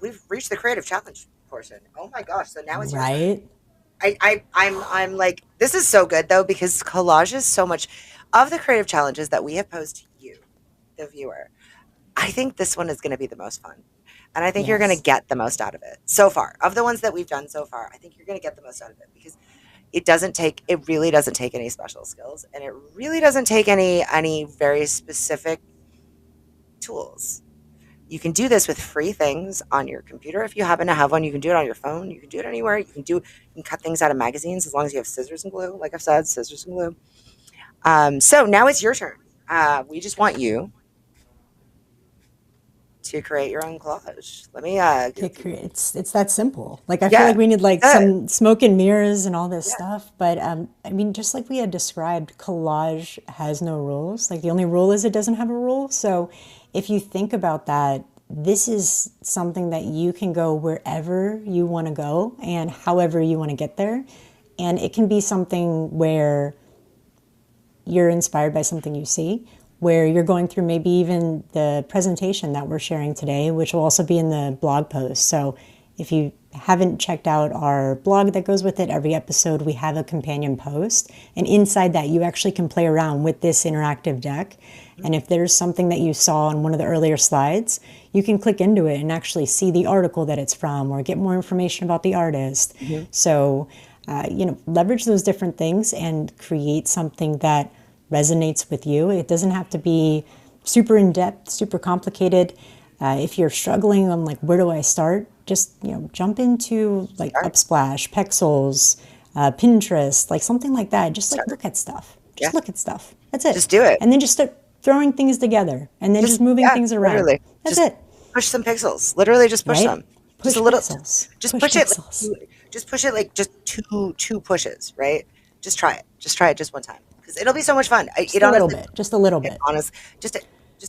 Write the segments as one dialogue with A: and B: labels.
A: we've reached the creative challenge portion. Oh my gosh! So now it's your turn.
B: Right?
A: I'm like, this is so good though because collage is so much of the creative challenges that we have posed to you, the viewer. I think this one is going to be the most fun, and I think you're going to
B: Yes.
A: get the most out of it so far. Of the ones that we've done so far, I think you're going to get the most out of it because it really doesn't take any special skills, and it really doesn't take any very specific tools. You can do this with free things on your computer if you happen to have one. You can do it on your phone. You can do it anywhere. You can cut things out of magazines as long as you have scissors and glue. Like I've said, scissors and glue. So now it's your turn. We just want you to create your own collage. Let me
B: It's that simple. Like I feel
A: yeah,
B: like we need like
A: good.
B: some smoke and mirrors and all this
A: Yeah,
B: stuff. But I mean, just like we had described, collage has no rules. Like the only rule is it doesn't have a rule. So if you think about that, this is something that you can go wherever you want to go and however you want to get there. And it can be something where you're inspired by something you see, where you're going through maybe even the presentation that we're sharing today, which will also be in the blog post. So if you haven't checked out our blog that goes with it, every episode we have a companion post. And inside that, you actually can play around with this interactive deck. And if there's something that you saw on one of the earlier slides, you can click into it and actually see the article that it's from or get more information about the artist.
A: mhm,
B: So, leverage those different things and create something that resonates with you. It doesn't have to be super in depth, super complicated. If you're struggling on like where do I start, just jump into like
A: start,
B: Upsplash, Pexels, Pinterest, like something like that. Just like
A: start.
B: look at stuff.
A: Yeah,
B: Just look at stuff. That's it.
A: just do it.
B: And then just start throwing things together and then just moving
A: Yeah,
B: things around.
A: literally.
B: That's
A: Just
B: it,
A: push some pixels. Literally, just push
B: right?
A: them. Just a
B: Push
A: little.
B: pixels.
A: Just
B: Push
A: push it.
B: pixels.
A: Just push it like just two pushes. Right. Just try it. Just try it just one time because it'll be so much fun.
B: Just a little bit. Just a little
A: It
B: bit.
A: honest, just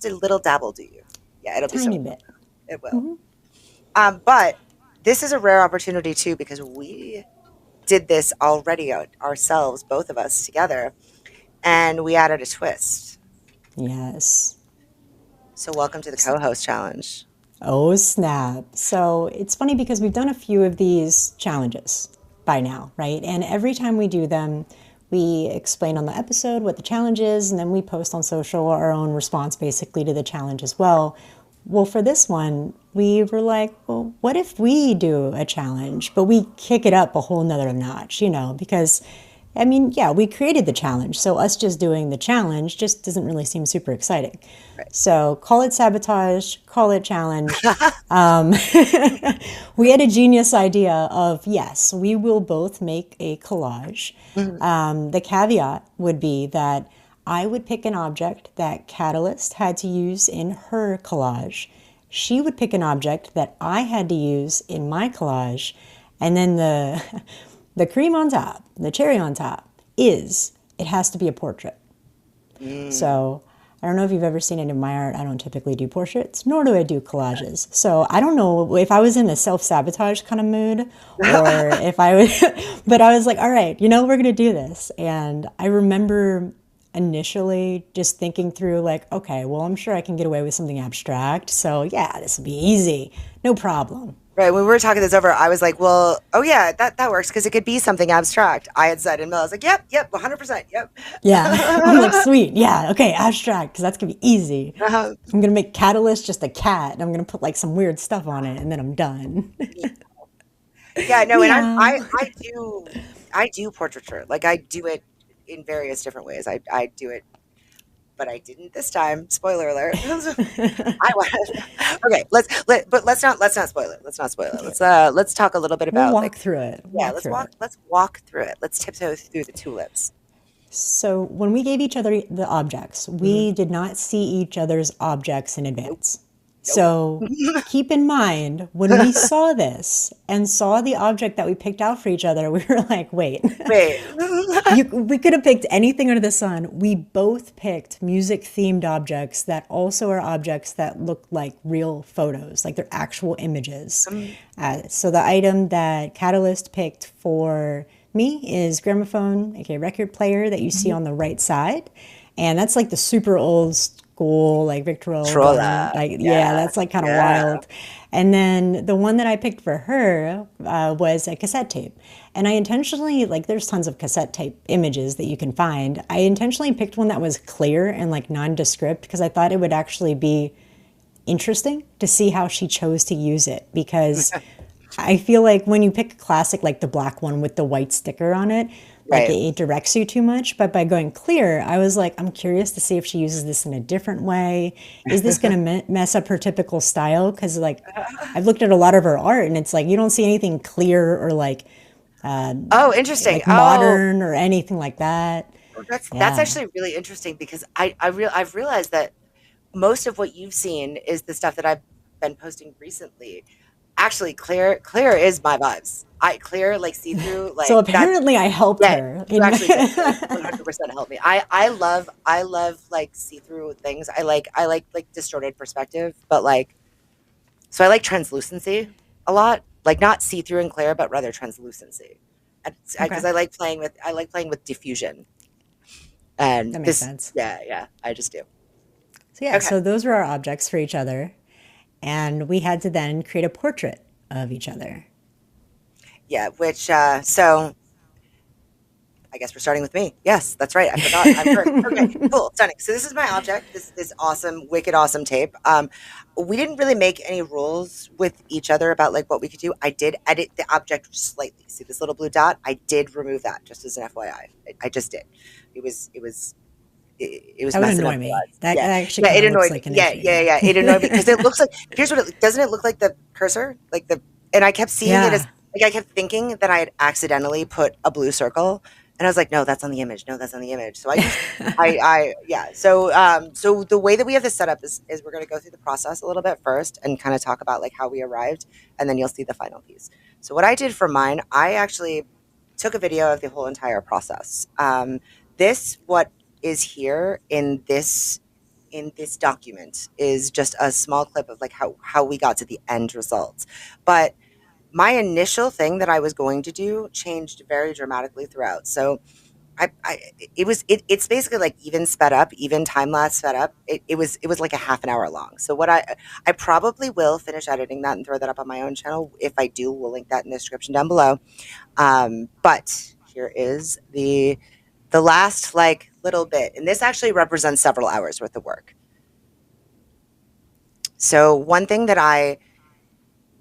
A: a little dabble. Do you? Yeah, it'll be so
B: Tiny
A: much fun.
B: bit.
A: It will. But this is a rare opportunity too because we did this already ourselves, both of us together, and we added a twist.
B: Yes.
A: So welcome to the co-host challenge.
B: Oh, snap. So it's funny because we've done a few of these challenges by now, right? And every time we do them, we explain on the episode what the challenge is, and then we post on social our own response basically to the challenge as well. Well, for this one, we were like, well, what if we do a challenge, but we kick it up a whole nother notch, because I mean, yeah, we created the challenge. So us just doing the challenge just doesn't really seem super exciting.
A: Right.
B: So call it sabotage, call it challenge. We had a genius idea of, yes, we will both make a collage.
A: Mhm.
B: The caveat would be that I would pick an object that Catalyst had to use in her collage. She would pick an object that I had to use in my collage. And then the cream on top, the cherry on top, is it has to be a portrait.
A: Mm.
B: So I don't know if you've ever seen any of my art. I don't typically do portraits, nor do I do collages. So I don't know if I was in a self-sabotage kind of mood or if I would, but I was like, all right, we're going to do this. And I remember initially just thinking through like, okay, well, I'm sure I can get away with something abstract. So yeah, this will be easy. No problem.
A: Right. When we were talking this over, I was like, well, oh yeah, that works because it could be something abstract. I had said, and Mel was like, yep, 100%, yep.
B: Yeah. I'm like, sweet. Yeah. Okay. Abstract. Cause that's going to be easy.
A: Uh-huh.
B: I'm going to make Catalyst just a cat and I'm going to put like some weird stuff on it and then I'm done.
A: Yeah, no, and
B: Meow.
A: I do portraiture. Like I do it in various different ways. I do it, but I didn't this time. Spoiler alert. I was okay. Let's not spoil it. Let's not spoil it.
B: Okay.
A: Let's talk a little bit
B: We'll
A: about like
B: walk through it.
A: yeah.
B: Walk through it.
A: Let's walk through it. Let's tiptoe through the tulips.
B: So when we gave each other the objects,
A: Hmm.
B: we did not see each other's objects in
A: Nope.
B: advance.
A: Nope.
B: So keep in mind when we saw this and saw the object that we picked out for each other, we were like, wait,
A: Wait.
B: we could have picked anything under the sun. We both picked music themed objects that also are objects that look like real photos, like they're actual images. So the item that Catalyst picked for me is gramophone, aka record player that you see on the right side. And that's like the super old school, like Victorial Garden.
A: Trolla.
B: Like, yeah,
A: Yeah.
B: that's like kind of
A: Yeah.
B: wild. And then the one that I picked for her was a cassette tape. And I intentionally, like, there's tons of cassette tape images that you can find. I intentionally picked one that was clear and like nondescript because I thought it would actually be interesting to see how she chose to use it because I feel like when you pick a classic like the black one with the white sticker on it, like
A: Right.
B: it directs you too much. But by going clear, I was like, I'm curious to see if she uses this in a different way. Is this going to mess up her typical style? Because like I've looked at a lot of her art and it's like you don't see anything clear or
A: Oh, interesting.
B: like
A: Oh,
B: modern or anything like that.
A: that's
B: Yeah.
A: actually really interesting because I've realized that most of what you've seen is the stuff that I've been posting recently. Actually, clear is my vibes. I clear like see through
B: So
A: like that's
B: apparently I helped
A: yeah.
B: her
A: You
B: in
A: actually did like 100% help me. I love like see through things. I like distorted perspective, but like so I like translucency a lot. Like not see through and clear, but rather translucency.
B: Okay.
A: Because I like playing with diffusion. And
B: That makes
A: this,
B: sense.
A: yeah, yeah, I just do.
B: So yeah,
A: Okay.
B: so those were our objects for each other. And we had to then create a portrait of each other.
A: Yeah, which, so I guess we're starting with me. Yes, that's right. I forgot. I'm first. Okay, cool, stunning. So this is my object. This awesome, wicked, awesome tape. We didn't really make any rules with each other about like what we could do. I did edit the object slightly. See this little blue dot? I did remove that just as an FYI. I just did. It was
B: That would
A: messing up
B: annoy
A: the
B: me.
A: odds.
B: That
A: Yeah,
B: actually
A: yeah,
B: kind
A: it
B: of looks
A: annoyed me.
B: like an
A: Yeah,
B: issue.
A: yeah,
B: Yeah.
A: yeah, it annoyed me because it looks like here's what it doesn't it look like the cursor like the and I kept seeing it as
B: Yeah.
A: like I kept thinking that I had accidentally put a blue circle and I was like, no, that's on the image. No, that's on the image. So I used I yeah. So the way that we have this set up is we're going to go through the process a little bit first and kind of talk about like how we arrived and then you'll see the final piece. So what I did for mine, I actually took a video of the whole entire process. This what is here in this document is just a small clip of like how we got to the end results. But my initial thing that I was going to do changed very dramatically throughout. So it's basically like even sped up, even time lapse sped up. It was like a half an hour long. So what I probably will finish editing that and throw that up on my own channel. If I do, we'll link that in the description down below. But here is the last like little bit, and this actually represents several hours worth of work. So one thing that I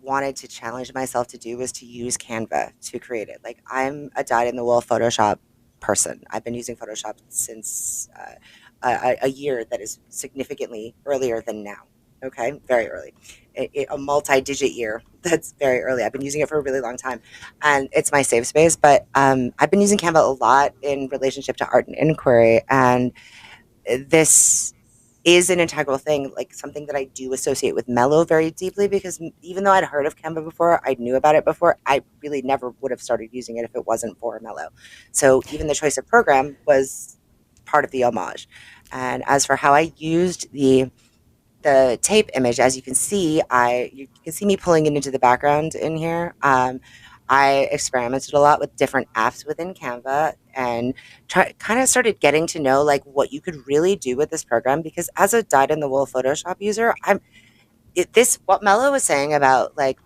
A: wanted to challenge myself to do was to use Canva to create it. Like I'm a dyed in the wool Photoshop person. I've been using Photoshop since a year that is significantly earlier than now. Okay, very early, a multi-digit year. That's very early. I've been using it for a really long time, and it's my safe space. But I've been using Canva a lot in relationship to art and inquiry, and this is an integral thing, like something that I do associate with MELO very deeply because even though I'd heard of Canva before, I knew about it before, I really never would have started using it if it wasn't for MELO. So even the choice of program was part of the homage. And as for how I used the tape image, as you can see me pulling it into the background in here. I experimented a lot with different apps within Canva and kind of started getting to know like what you could really do with this program because as a dyed in the wool Photoshop user, this what Mello was saying about like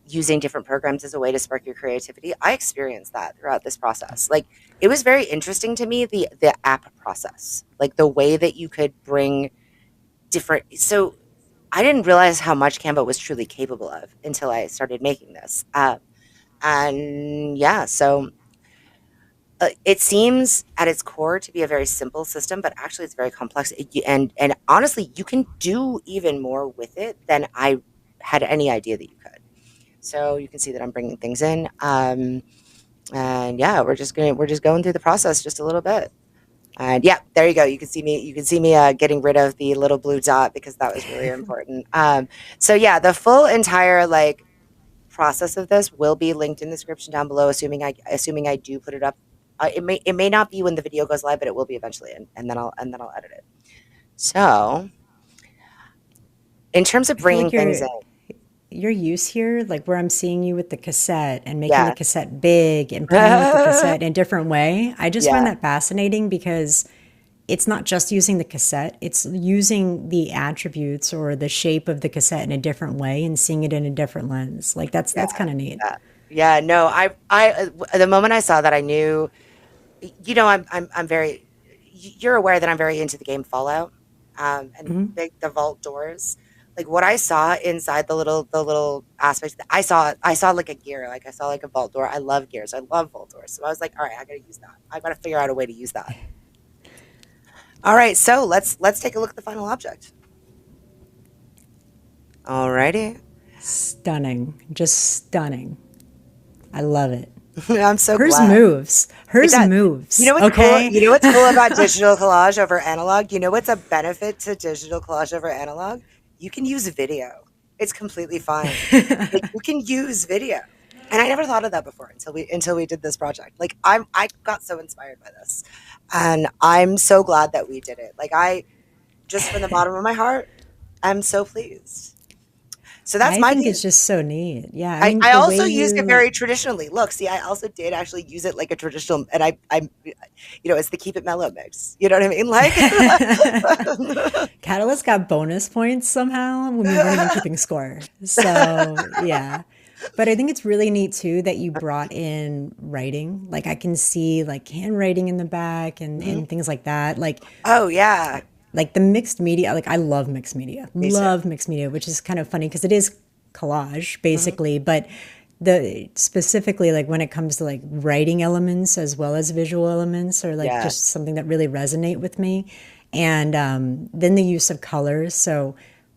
A: using different programs as a way to spark your creativity. I experienced that throughout this process. Like it was very interesting to me the app process, like the way that you could bring different. So I didn't realize how much Canva was truly capable of until I started making this. And yeah, so it seems at its core to be a very simple system, but actually it's very complex. And honestly, you can do even more with it than I had any idea that you could. So you can see that I'm bringing things in, and yeah, we're just going through the process just a little bit. And yeah, there you go. You can see me getting rid of the little blue dot because that was really important. So yeah, the full entire like process of this will be linked in the description down below, assuming I do put it up. It may not be when the video goes live, but it will be eventually, and then I'll edit it. So in terms of
B: I feel
A: bringing
B: like
A: things in,
B: your use here, like where I'm seeing you with the cassette and making the
A: yeah,
B: cassette big and playing with the cassette in a different way, I just find
A: yeah,
B: that fascinating because it's not just using the cassette, it's using the attributes or the shape of the cassette in a different way and seeing it in a different lens. Like
A: Yeah,
B: that's kind of neat.
A: yeah, yeah. No, the moment I saw that, I knew. I'm very. You're aware that I'm very into the game Fallout, and the vault doors. Like what I saw inside the little aspects. I saw like a gear. Like I saw like a vault door. I love gears. I love vault doors. So I was like, all right, I gotta use that. I gotta figure out a way to use that. All right, so let's take a look at the final object. All righty.
B: Stunning. Just stunning. I love it.
A: I'm so
B: Hers
A: glad.
B: moves.
A: It
B: Hers
A: does. You know
B: moves.
A: what's cool?
B: Okay.
A: You know what's cool about digital collage over analog? You know what's a benefit to digital collage over analog? You can use video. It's completely fine. Like you can use video. And I never thought of that before until we did this project. Like I got so inspired by this. And I'm so glad that we did it. Like I just from the bottom of my heart, I'm so pleased. So that's
B: I
A: my
B: think
A: piece.
B: it's just so neat. Yeah. I
A: I,
B: mean,
A: I
B: the way
A: also used it
B: you,
A: very traditionally. Look, see, I also did actually use it like a traditional, and it's the keep it mellow mix. You know what I mean? Like,
B: Catalyst got bonus points somehow when we weren't even keeping score. So, yeah. But I think it's really neat too that you brought in writing. Like I can see like handwriting in the back
A: Mhm.
B: and things like that.
A: Oh yeah,
B: Like the mixed media, like I love mixed media.
A: me too.
B: Love mixed media, which is kind of funny because it is collage
A: Hmm.
B: basically, but the specifically like when it comes to like writing elements as well as visual elements or like
A: Yes.
B: just something that really resonate with me. And then the use of colors. So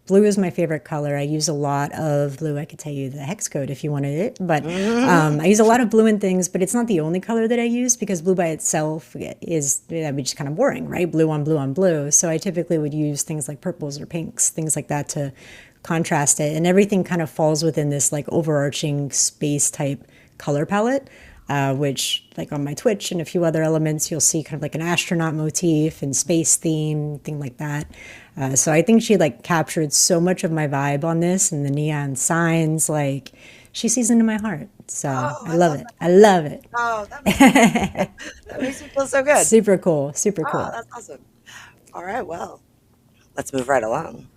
B: blue is my favorite color. I use a lot of blue. I could tell you the hex code if you wanted it, but
A: Hmm.
B: I use a lot of blue in things, but it's not the only color that I use because blue by itself is, that'd be just kind of boring, right? Blue on blue on blue. So I typically would use things like purples or pinks, things like that to contrast it. And everything kind of falls within this like overarching space type color palette. Which, like on my Twitch and a few other elements, you'll see kind of like an astronaut motif and space theme, thing like that. So I think she like captured so much of my vibe on this and the neon signs. Like she sees into my heart. So
A: Oh,
B: I
A: I
B: love
A: love
B: it.
A: that.
B: I love it.
A: Oh, that makes me feel good. That makes me feel so good.
B: Super cool. Super
A: Oh,
B: cool.
A: that's awesome. All right, well, let's move right along.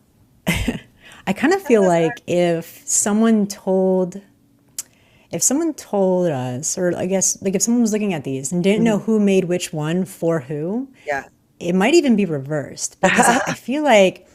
B: I kind of feel like if someone told us, or I guess like if someone was looking at these and didn't know
A: Mhm.
B: who made which one for who,
A: Yeah.
B: it might even be reversed because I feel like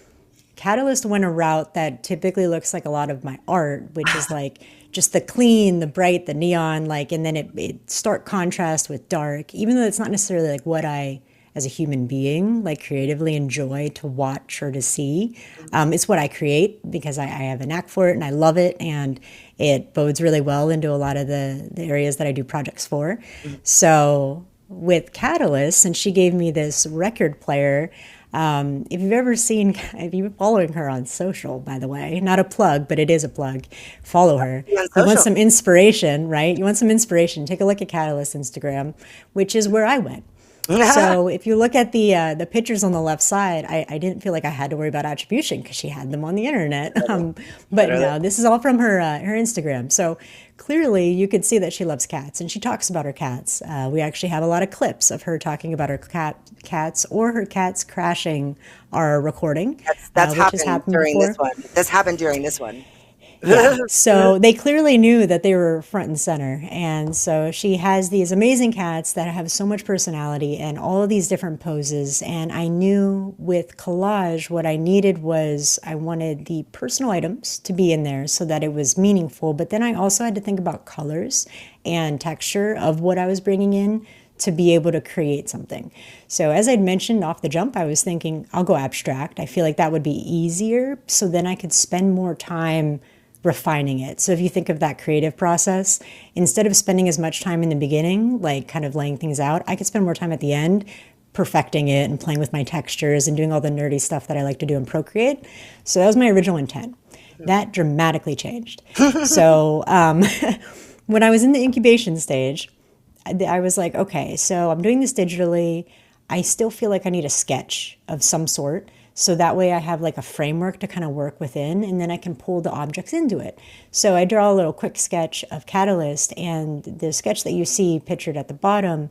B: Catalyst went a route that typically looks like a lot of my art, which is like just the clean, the bright, the neon, like, and then it stark contrast with dark, even though it's not necessarily like what I, as a human being, like creatively enjoy to watch or to see. It's what I create because I have a knack for it and I love it, and it bodes really well into a lot of the areas that I do projects for.
A: Mhm.
B: So with Catalyst, and she gave me this record player. If you've ever seen, if you've been following her on social, by the way, not a plug, but it is a plug, follow her.
A: On
B: You want
A: social.
B: some inspiration, right? You want some inspiration, take a look at Catalyst Instagram, which is where I went. So if you look at the pictures on the left side, I didn't feel like I had to worry about attribution because she had them on the internet.
A: Literally.
B: But
A: Literally.
B: no, this is all from her Instagram. So clearly, you could see that she loves cats, and she talks about her cats. We actually have a lot of clips of her talking about her cats or her cats crashing our recording,
A: That's
B: which has
A: happened
B: happened
A: during this
B: before.
A: one. This happened during this one.
B: Yeah, so they clearly knew that they were front and center. And so she has these amazing cats that have so much personality and all of these different poses. And I knew with collage, what I needed was I wanted the personal items to be in there so that it was meaningful. But then I also had to think about colors and texture of what I was bringing in to be able to create something. So as I'd mentioned off the jump, I was thinking I'll go abstract. I feel like that would be easier. So then I could spend more time refining it. So if you think of that creative process, instead of spending as much time in the beginning, like kind of laying things out, I could spend more time at the end perfecting it and playing with my textures and doing all the nerdy stuff that I like to do in Procreate. So that was my original intent. That dramatically changed. So when I was in the incubation stage, I was like, okay, so I'm doing this digitally. I still feel like I need a sketch of some sort. So that way I have like a framework to kind of work within, and then I can pull the objects into it. So I draw a little quick sketch of Catalyst, and the sketch that you see pictured at the bottom,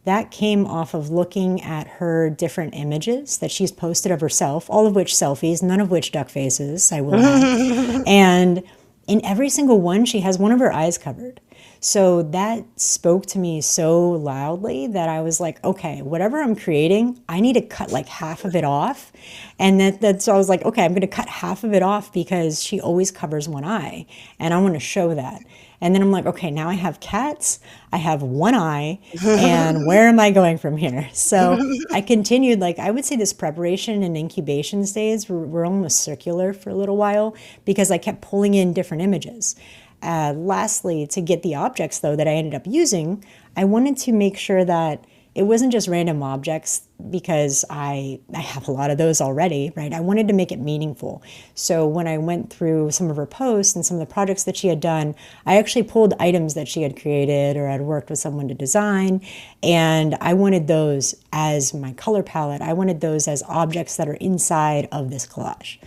B: that came off of looking at her different images that she's posted of herself, all of which selfies, none of which duck faces, I will add. And in every single one, she has one of her eyes covered. So that spoke to me so loudly that I was like, okay, whatever I'm creating, I need to cut like half of it off. And so I was like, okay, I'm going to cut half of it off because she always covers one eye. And I want to show that. And then I'm like, okay, now I have cats, I have one eye, and where am I going from here? So I continued, like, I would say this preparation and incubation stage were almost circular for a little while because I kept pulling in different images. Lastly, to get the objects, though, that I ended up using, I wanted to make sure that it wasn't just random objects because I have a lot of those already, right? I wanted to make it meaningful. So when I went through some of her posts and some of the projects that she had done, I actually pulled items that she had created or had worked with someone to design, and I wanted those as my color palette. I wanted those as objects that are inside of this collage.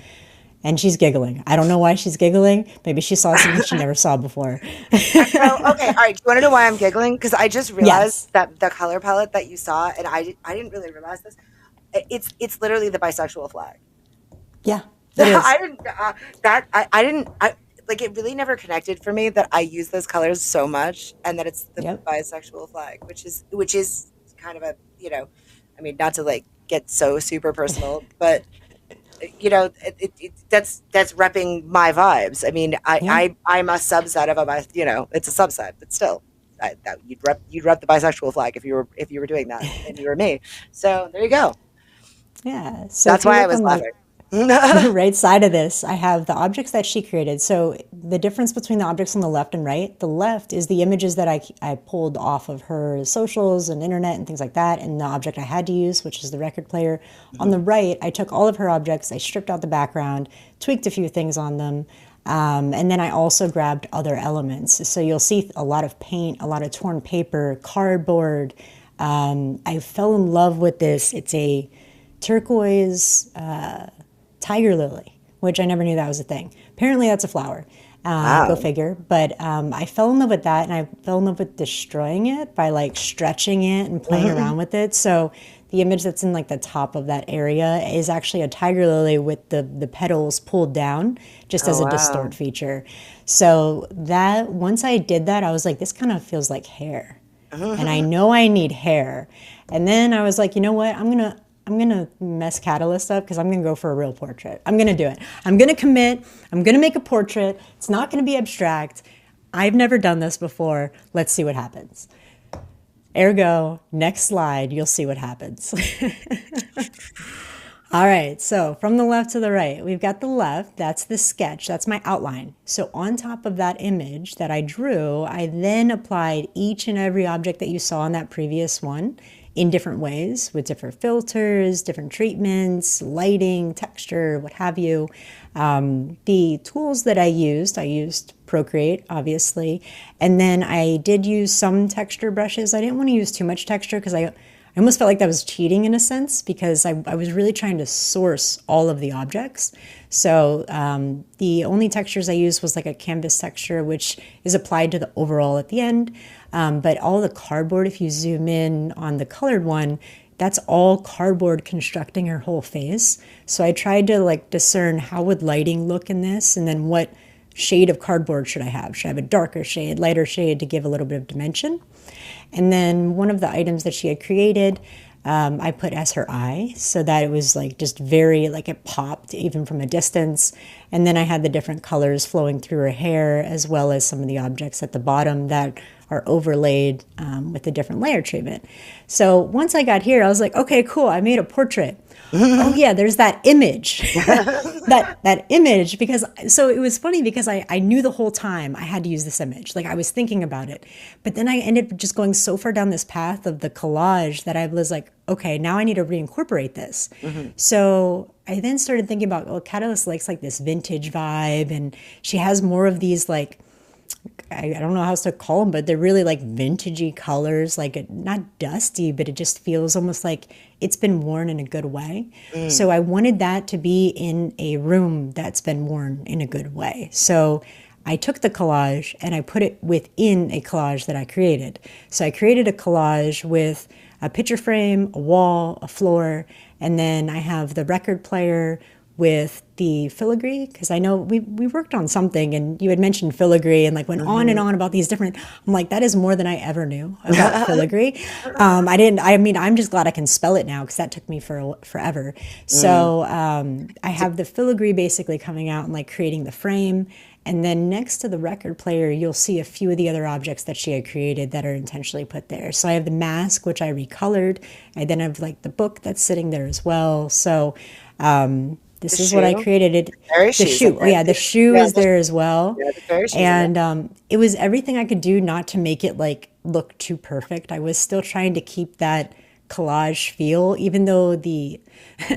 B: And she's giggling. I don't know why she's giggling. Maybe she saw something she never saw before.
A: Oh, okay, all right. Do you want to know why I'm giggling? Because I just realized
B: Yes.
A: that the color palette that you saw, and I didn't really realize this. It's literally the bisexual flag.
B: Yeah, it is.
A: I didn't I didn't like it really never connected for me that I use those colors so much and that it's the
B: Yep.
A: bisexual flag, which is kind of a, I mean, not to like get so super personal, but that's repping my vibes. I mean,
B: Yeah.
A: I'm a subset of it's a subset, but still, you'd rep the bisexual flag if you were doing that and you were me. So there you go.
B: Yeah. So if
A: That's
B: you
A: why I
B: look
A: was
B: on the
A: laughing.
B: right side of this, I have the objects that she created. So the difference between the objects on the left and right, the left is the images that I pulled off of her socials and internet and things like that, and the object I had to use, which is the record player. On the right, I took all of her objects, I stripped out the background, tweaked a few things on them, and then I also grabbed other elements. So you'll see a lot of paint, a lot of torn paper, cardboard. I fell in love with this. It's a turquoise tiger lily, which I never knew that was a thing. Apparently, that's a flower. Go
A: Wow.
B: figure. But I fell in love with that, and I fell in love with destroying it by like stretching it and playing around with it. So the image that's in like the top of that area is actually a tiger lily with the petals pulled down, just
A: Oh
B: as a
A: wow.
B: distort feature. So that once I did that, I was like, this kind of feels like hair, and I know I need hair. And then I was like, you know what? I'm gonna mess Catalyst up because I'm gonna go for a real portrait. I'm gonna do it. I'm gonna commit. I'm gonna make a portrait. It's not gonna be abstract. I've never done this before. Let's see what happens. Ergo, next slide, you'll see what happens. All right, so from the left to the right, we've got the left, that's the sketch, that's my outline. So on top of that image that I drew, I then applied each and every object that you saw in that previous one in different ways with different filters, different treatments, lighting, texture, what have you. The tools that I used Procreate, obviously, and then I did use some texture brushes. I didn't want to use too much texture because I almost felt like that was cheating in a sense because I was really trying to source all of the objects. So the only textures I used was like a canvas texture, which is applied to the overall at the end. But all the cardboard, if you zoom in on the colored one, that's all cardboard constructing her whole face. So I tried to like discern how would lighting look in this, and then what shade of cardboard should I have? Should I have a darker shade, lighter shade to give a little bit of dimension? And then one of the items that she had created, I put as her eye so that it was like just very, like it popped even from a distance. And then I had the different colors flowing through her hair as well as some of the objects at the bottom that are overlaid with a different layer treatment. So once I got here, I was like, okay, cool, I made a portrait. Oh yeah, there's that image, that image, because so it was funny because I knew the whole time I had to use this image. Like I was thinking about it, but then I ended up just going so far down this path of the collage that I was like, okay, now I need to reincorporate this.
A: Mhm.
B: So I then started thinking about, well, Catalyst likes like this vintage vibe, and she has more of these like I don't know how else to call them, but they're really like vintagey colors, like not dusty, but it just feels almost like it's been worn in a good way.
A: Mm.
B: So I wanted that to be in a room that's been worn in a good way. So I took the collage and I put it within a collage that I created. So I created a collage with a picture frame, a wall, a floor, and then I have the record player with the filigree, because I know we worked on something and you had mentioned filigree and like went on and
A: Mhm.
B: on about these different. I'm like, that is more than I ever knew about filigree. I didn't. I mean, I'm just glad I can spell it now because that took me for forever.
A: Mm.
B: So I have the filigree basically coming out and like creating the frame. And then next to the record player, you'll see a few of the other objects that she had created that are intentionally put there. So I have the mask, which I recolored. I then have like the book that's sitting there as well. So
A: The
B: this is what I
A: shoe,
B: created.
A: fairy
B: The
A: shoes. I
B: shoe, oh
A: didn't
B: yeah,
A: see
B: the shoe
A: yeah,
B: is there as well.
A: yeah, the fairy shoes in there.
B: And it was everything I could do not to make it like look too perfect. I was still trying to keep that collage feel, even though the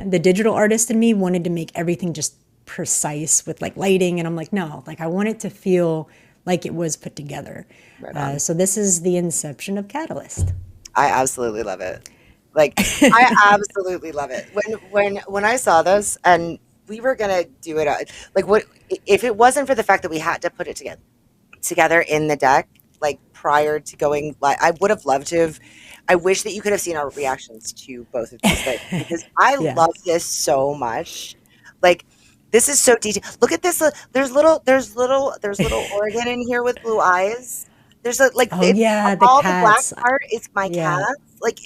B: the digital artist in me wanted to make everything just precise with like lighting, and I'm like, no, like I want it to feel like it was put together.
A: Right on.
B: So this is the inception of Catalyst.
A: I absolutely love it. Like, I absolutely love it. When I saw this and we were gonna do it, like, what if it wasn't for the fact that we had to put it together in the deck, like prior to going live, I would have loved to have. I wish that you could have seen our reactions to both of these things because I
B: Yeah.
A: love this so much. Like, this is so detailed. Look at this. There's little Oregon in here with blue eyes. There's a like
B: Oh
A: it,
B: yeah, the
A: all the black
B: cats.
A: part is my
B: Yeah.
A: cats. Like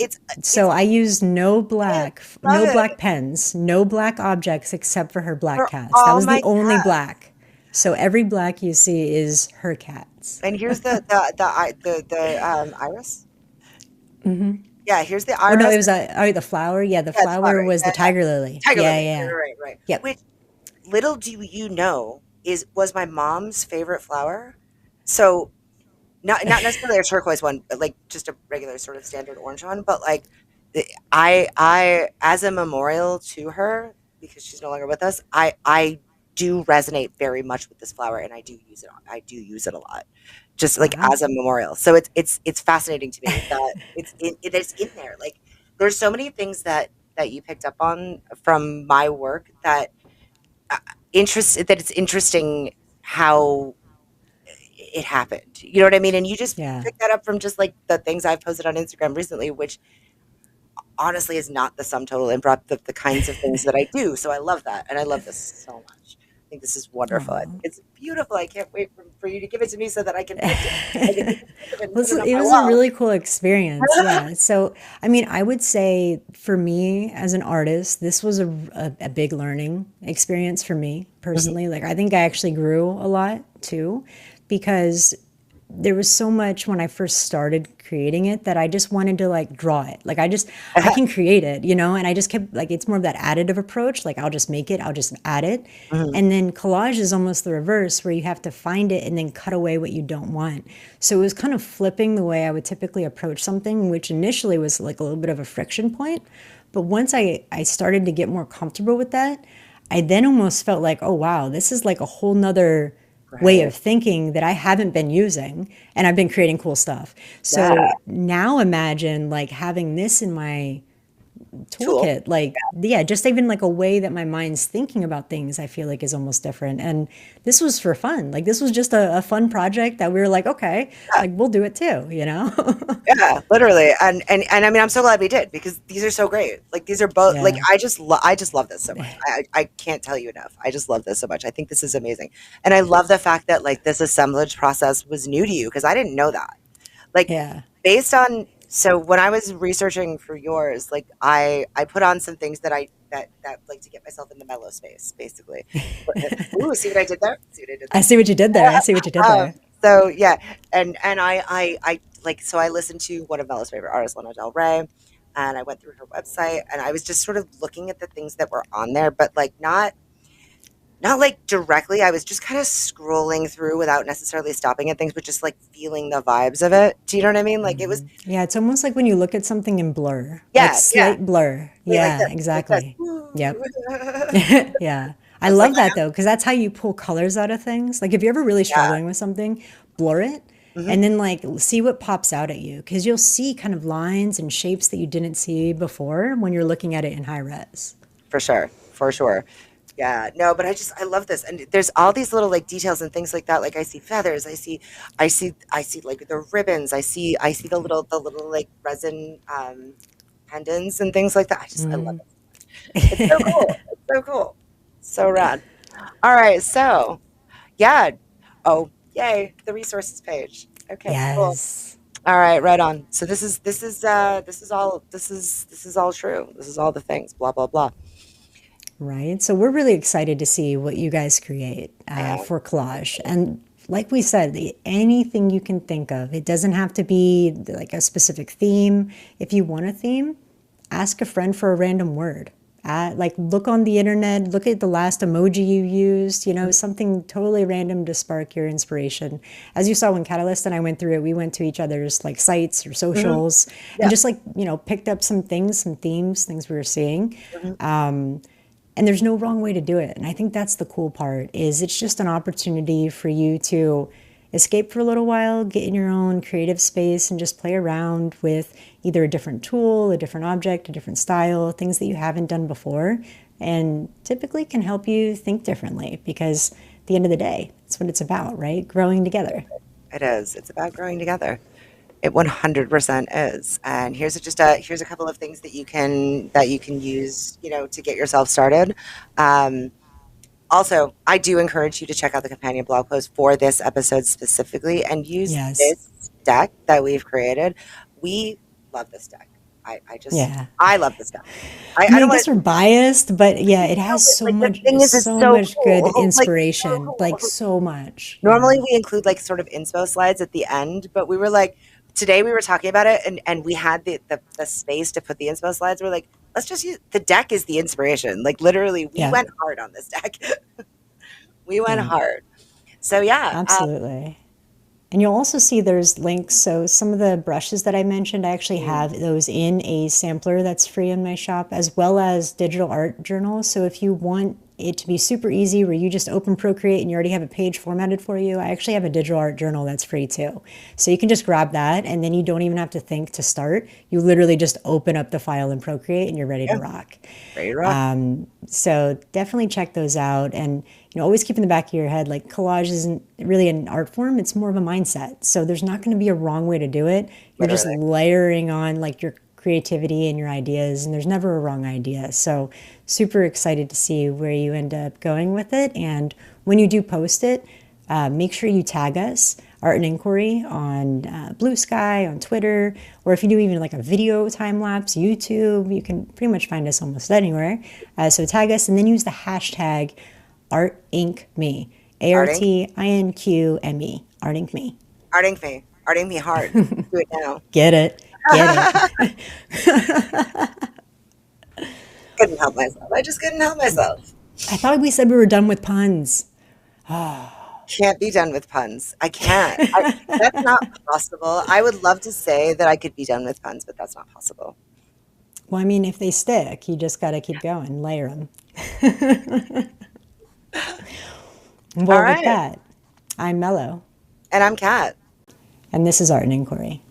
B: So
A: it's
B: I used no
A: I
B: black,
A: love
B: no black
A: it
B: pens, no black objects except for her black
A: for
B: cats. That
A: all
B: was the
A: my
B: only
A: cats.
B: black. So every black you see is her cats.
A: And here's the iris. Yeah, here's the
B: Oh no, it
A: iris.
B: was the flower. Yeah, the
A: Yeah, it's
B: flower
A: flowering.
B: was the
A: Yeah, yeah.
B: tiger lily.
A: Tiger
B: Yeah,
A: lily.
B: yeah.
A: Right.
B: Yep.
A: Which little do you know was my mom's favorite flower. So not necessarily a turquoise one, but like just a regular sort of standard orange one. But like I as a memorial to her because she's no longer with us, I do resonate very much with this flower and I do use it. I do use it a lot, just like
B: Wow.
A: as a memorial. So it's fascinating to me that it's in there. Like there's so many things that you picked up on from my work that it's interesting how it happened. You know what I mean? And you just
B: Yeah.
A: pick that up from just like the things I've posted on Instagram recently, which honestly is not the sum total and brought the kinds of things that I do. So I love that. And I love this so much. I think this is wonderful. I think
B: Aw.
A: it's beautiful. I can't wait for you to give it to me so that I can print it. I can take a picture of it and
B: Well,
A: put it on
B: it
A: my
B: was a
A: wall.
B: really cool experience. Yeah. So, I mean, I would say for me as an artist, this was a big learning experience for me
A: Mhm.
B: personally. Like, I think I actually grew a lot too, because there was so much when I first started creating it that I just wanted to like draw it. Like I can create it, you know, and I just kept like, it's more of that additive approach. Like I'll just make it, I'll just add it.
A: Mhm.
B: And then collage is almost the reverse where you have to find it and then cut away what you don't want. So it was kind of flipping the way I would typically approach something, which initially was like a little bit of a friction point. But once I started to get more comfortable with that, I then almost felt like, oh wow, this is like a whole nother way
A: Right.
B: of thinking that I haven't been using, and I've been creating cool stuff.
A: Yeah.
B: So now imagine like having this in my
A: Tool.
B: toolkit, like yeah, just even like a way that my mind's thinking about things, I feel like is almost different. And this was for fun. Like this was just a fun project that we were like, okay,
A: Yeah.
B: like we'll do it too, you know?
A: Yeah, literally, and I mean, I'm so glad we did because these are so great. Like these are both like
B: Yeah.
A: I just love this so much. I can't tell you enough. I just love this so much. I think this is amazing, and I love the fact that like this assemblage process was new to you because I didn't know that. Like
B: Yeah.
A: based on so when I was researching for yours, like I put on some things that that like to get myself in the mellow space, basically. Ooh, see what I did there? See what I did
B: I
A: there?
B: see what you did there. I see what you did there.
A: So yeah, and I like so I listened to one of Bella's favorite artists, Lana Del Rey, and I went through her website and I was just sort of looking at the things that were on there, but like not like directly. I was just kind of scrolling through without necessarily stopping at things, but just like feeling the vibes of it. Do you know what I mean? Like it was
B: Yeah, it's almost like when you look at something in blur, like
A: yeah,
B: slight blur.
A: like
B: Yeah,
A: this, like this.
B: exactly.
A: Woo.
B: Yep. Yeah. I
A: I was like,
B: love that though, because that's how you pull colors out of things. Like if you're ever really
A: yeah.
B: struggling with something, blur it
A: Mhm.
B: and then like see what pops out at you. Because you'll see kind of lines and shapes that you didn't see before when you're looking at it in high res.
A: For sure, for sure. Yeah, no, but I love this, and there's all these little like details and things like that. Like I see feathers, I see like the ribbons, I see the little like resin pendants and things like that. I love it. It's so cool. It's so cool. So rad. All right, so yeah. Oh, yay, the resources page. Okay, cool.
B: Yes.
A: All right, right on. So this is all true. This is all the things. Blah blah blah.
B: Right. So we're really excited to see what you guys create
A: I am.
B: for collage. And like we said, anything you can think of. It doesn't have to be like a specific theme. If you want a theme, ask a friend for a random word. Like look on the internet, look at the last emoji you used, something totally random to spark your inspiration. As you saw when Catalyst and I went through it, we went to each other's like sites or
A: Mhm.
B: socials and
A: Yeah.
B: just like, picked up some things, some themes, things we were seeing.
A: Mhm.
B: And there's no wrong way to do it. And I think that's the cool part is it's just an opportunity for you to escape for a little while, get in your own creative space and just play around with either a different tool, a different object, a different style, things that you haven't done before, and typically can help you think differently because at the end of the day, that's what it's about, right? Growing together.
A: It is. It's about growing together. It 100% is. And here's a couple of things that you can use, to get yourself started. Um, Also, I do encourage you to check out the companion blog post for this episode specifically and use
B: Yes.
A: this deck that we've created. We love this deck.
B: Yeah.
A: I love this deck.
B: I
A: I
B: mean, I
A: don't want
B: guess
A: to,
B: we're biased, but yeah, it
A: no,
B: has
A: but like the thing is, it's
B: so
A: so
B: much good
A: cool. Like, so
B: inspiration, like
A: cool.
B: so much,
A: Normally we include like sort of inspo slides at the end, but we were like, today we were talking about it and we had the space to put the inspo slides. We're like, let's just use the deck is the inspiration. Like literally, we
B: Yeah,
A: went hard on this deck. We went
B: yeah,
A: hard. So yeah,
B: absolutely. And you'll also see there's links. So some of the brushes that I mentioned, I actually
A: mm,
B: have those in a sampler that's free in my shop, as well as digital art journals. So if you want it to be super easy where you just open Procreate and you already have a page formatted for you, I actually have a digital art journal that's free too. So you can just grab that and then you don't even have to think to start. You literally just open up the file in Procreate and you're ready to
A: yeah,
B: rock.
A: ready to rock.
B: So definitely check those out. And always keep in the back of your head, like collage isn't really an art form, it's more of a mindset. So there's not going to be a wrong way to do it. You're just
A: Literally.
B: layering on like your creativity and your ideas, and there's never a wrong idea. So super excited to see where you end up going with it. And when you do post it, make sure you tag us, Art and Inquiry, on Blue Sky, on Twitter, or if you do even like a video time lapse, YouTube, you can pretty much find us almost anywhere. So tag us and then use the hashtag ArtInqMe,
A: Arting,
B: ArtInqMe, ArtInqMe.
A: arting me hard. Do it now.
B: Get it? Get it?
A: Couldn't help myself. I just couldn't help myself.
B: I thought we said we were done with puns.
A: Can't be done with puns. I can't. That's not possible. I would love to say that I could be done with puns, but that's not possible.
B: Well, I mean, if they stick, you just got to keep going, layer them.
A: All
B: Well, with
A: right.
B: that, I'm Mello,
A: And I'm Kat.
B: and this is Art and Inquiry.